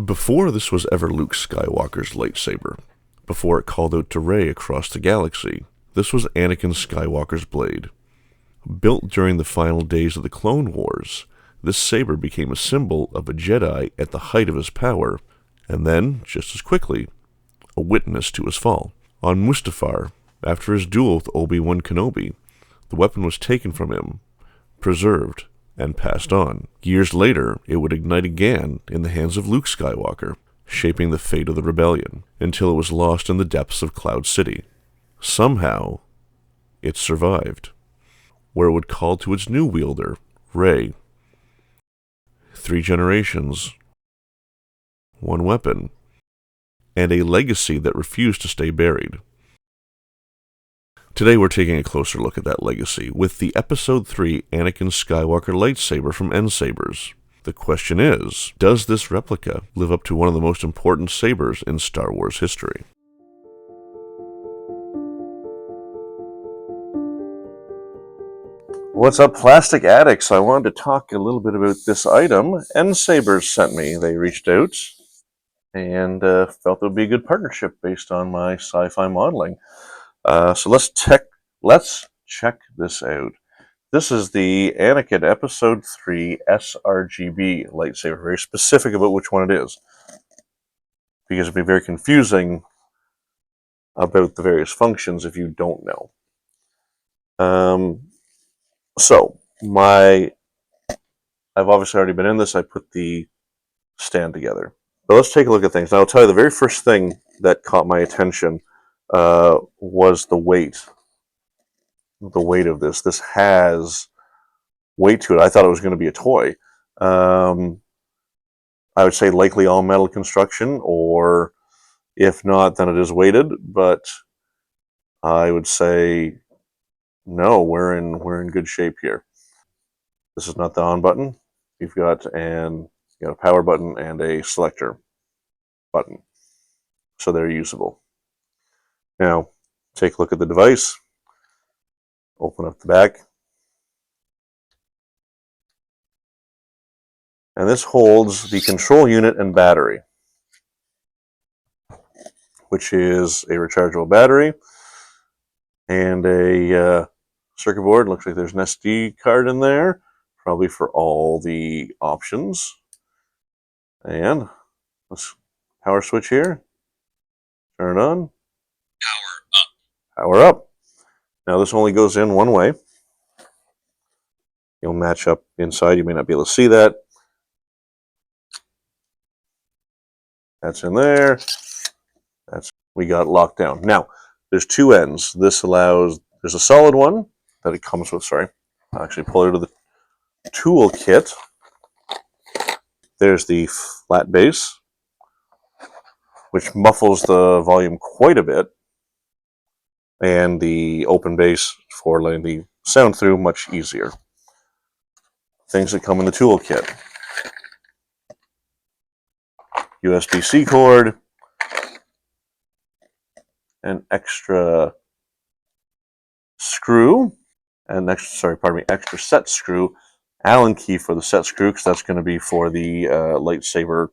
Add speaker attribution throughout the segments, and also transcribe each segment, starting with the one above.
Speaker 1: Before this was ever Luke Skywalker's lightsaber, before it called out to Rey across the galaxy, this was Anakin Skywalker's blade. Built during the final days of the Clone Wars, this saber became a symbol of a Jedi at the height of his power, and then, just as quickly, a witness to his fall. On Mustafar, after his duel with Obi-Wan Kenobi, the weapon was taken from him, preserved, and passed on. Years later, it would ignite again in the hands of Luke Skywalker, shaping the fate of the rebellion, until it was lost in the depths of Cloud City. Somehow, it survived, where it would call to its new wielder, Rey. 3 generations, 1 weapon, and a legacy that refused to stay buried. Today we're taking a closer look at that legacy with the Episode III Anakin Skywalker lightsaber from N-Sabers. The question is, does this replica live up to one of the most important sabers in Star Wars history? What's up, Plastic Addicts? I wanted to talk a little bit about this item. N-Sabers sent me. They reached out and felt it would be a good partnership based on my sci-fi modeling. So let's check this out. This is the Anakin Episode 3 sRGB lightsaber. Very specific about which one it is, because it'd be very confusing about the various functions if you don't know. I've obviously already been in this. I put the stand together. But let's take a look at things. Now, I'll tell you the very first thing that caught my attention was the weight. The weight of this. This has weight to it. I thought it was going to be a toy. I would say likely all metal construction, or if not, then it is weighted. But I would say no. We're in good shape here. This is not the on button. You've got a power button and a selector button, so they're usable. Now, take a look at the device. Open up the back. And this holds the control unit and battery, which is a rechargeable battery and a circuit board. Looks like there's an SD card in there, probably for all the options. And let's power switch here. Turn it on. Power up. Now this only goes in one way. You'll match up inside. You may not be able to see that. That's in there. We got locked down. Now, there's 2 ends. This allows, there's a solid one that it comes with, sorry. I'll actually pull it out of the tool kit. There's the flat base, which muffles the volume quite a bit, and the open base for letting the sound through much easier. Things that come in the tool kit. USB-C cord, an extra screw, extra set screw, Allen key for the set screw, because that's going to be for the lightsaber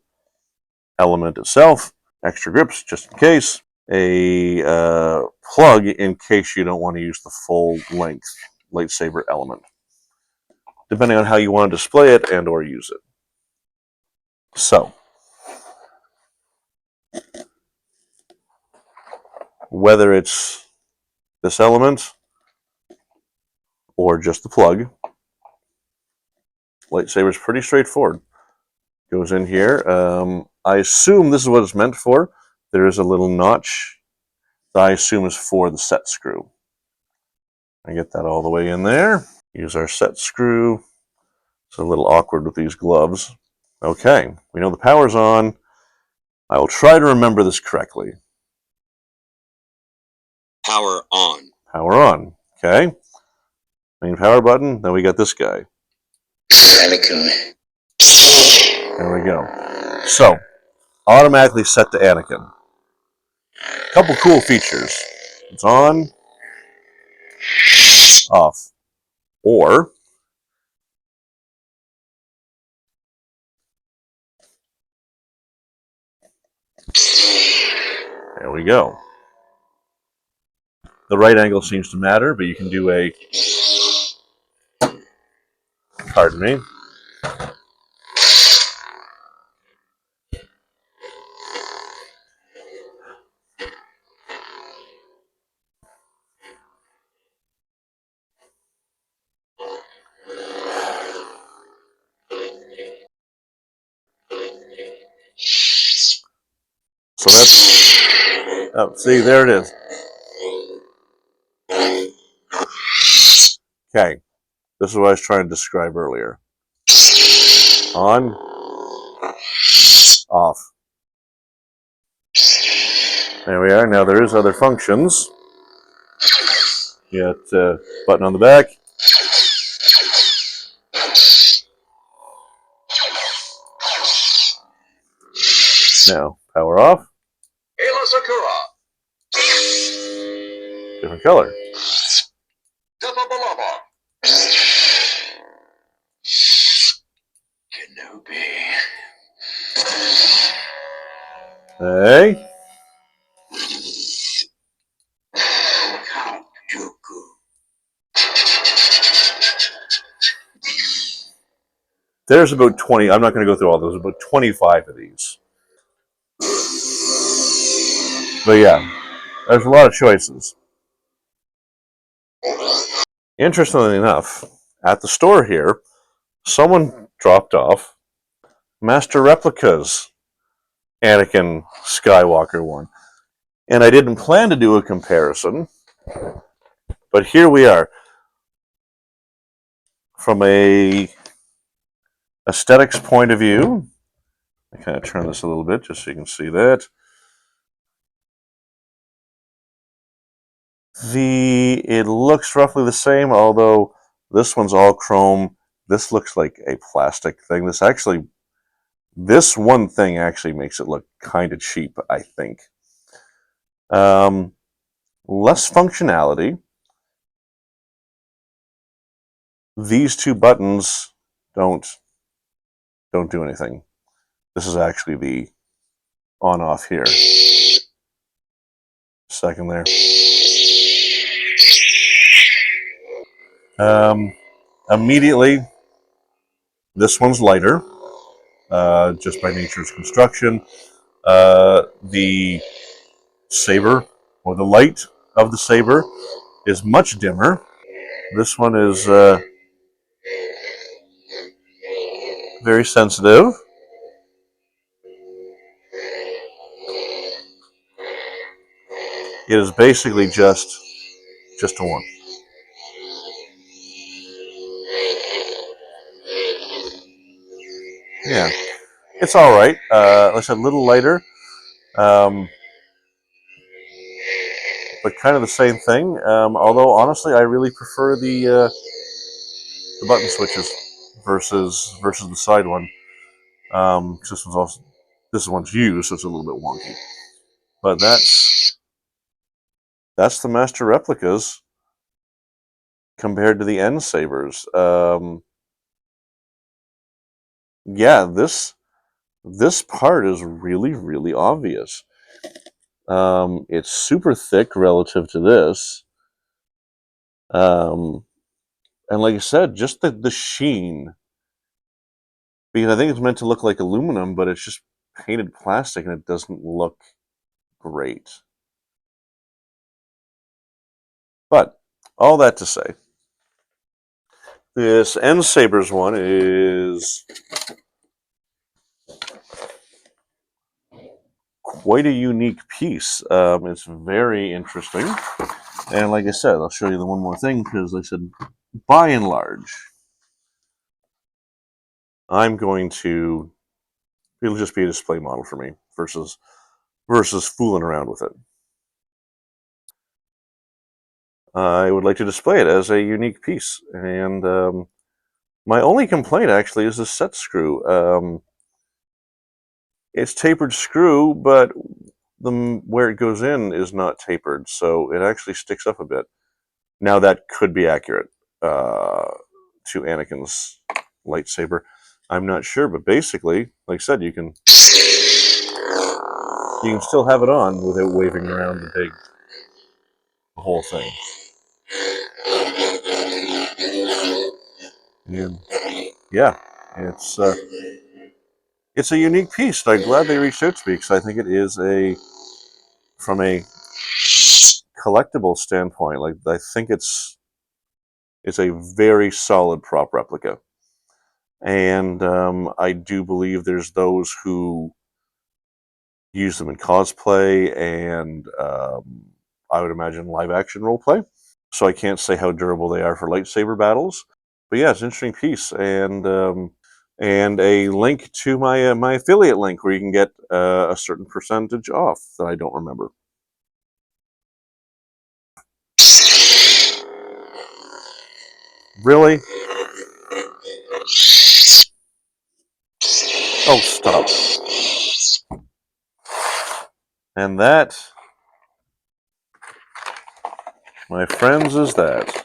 Speaker 1: element itself. Extra grips, just in case. A plug in case you don't want to use the full length lightsaber element, depending on how you want to display it and or use it. So, whether it's this element or just the plug, lightsaber is pretty straightforward. Goes in here. I assume this is what it's meant for. There is a little notch that I assume is for the set screw. I get that all the way in there. Use our set screw. It's a little awkward with these gloves. Okay, we know the power's on. I will try to remember this correctly.
Speaker 2: Power on.
Speaker 1: Power on. Okay. Main power button. Then we got this guy.
Speaker 2: Anakin.
Speaker 1: There we go. So, automatically set to Anakin. Couple cool features. It's on, off, or There we go. The right angle seems to matter, but you can do a, pardon me, so that's, oh, see, there it is. Okay, this is what I was trying to describe earlier. On, off. There we are. Now there is other functions. You got a button on the back. Now, power off. Different color. Hey. There's about 20. I'm not going to go through all those. About 25 of these. But yeah, there's a lot of choices. Interestingly enough, at the store here, someone dropped off Master Replicas Anakin Skywalker one. And I didn't plan to do a comparison, but here we are. From a aesthetics point of view, I kind of turn this a little bit just so you can see that. It looks roughly the same, although this one's all chrome. This looks like a plastic thing. This one thing actually makes it look kind of cheap, I think. Less functionality. These two buttons don't do anything. This is actually the on-off here. Second there. Immediately, this one's lighter, just by nature's construction. The saber, or the light of the saber, is much dimmer. This one is very sensitive. It is basically just a one. Yeah, it's all right. Like I said, a little lighter, but kind of the same thing. Although honestly, I really prefer the button switches versus the side one. This one's used, so it's a little bit wonky. But that's the Master Replicas compared to the N-Sabers. Yeah, this part is really, really obvious. It's super thick relative to this. And like I said, just the sheen. Because I think it's meant to look like aluminum, but it's just painted plastic and it doesn't look great. But all that to say, this N-Sabers one is quite a unique piece. It's very interesting. And like I said, I'll show you the one more thing, because like I said, by and large, it'll just be a display model for me versus fooling around with it. I would like to display it as a unique piece. And my only complaint actually is the set screw. It's tapered screw, but where it goes in is not tapered, so it actually sticks up a bit. Now that could be accurate to Anakin's lightsaber. I'm not sure, but basically, like I said, you can you can still have it on without waving around the whole thing. And yeah, it's a unique piece. I'm glad they reached out to me because I think it is from a collectible standpoint. Like I think it's a very solid prop replica, and I do believe there's those who use them in cosplay and I would imagine live action roleplay. So I can't say how durable they are for lightsaber battles, but yeah, it's an interesting piece, and a link to my my affiliate link where you can get a certain percentage off that I don't remember. Really? Oh, stop. And that, my friends, is that.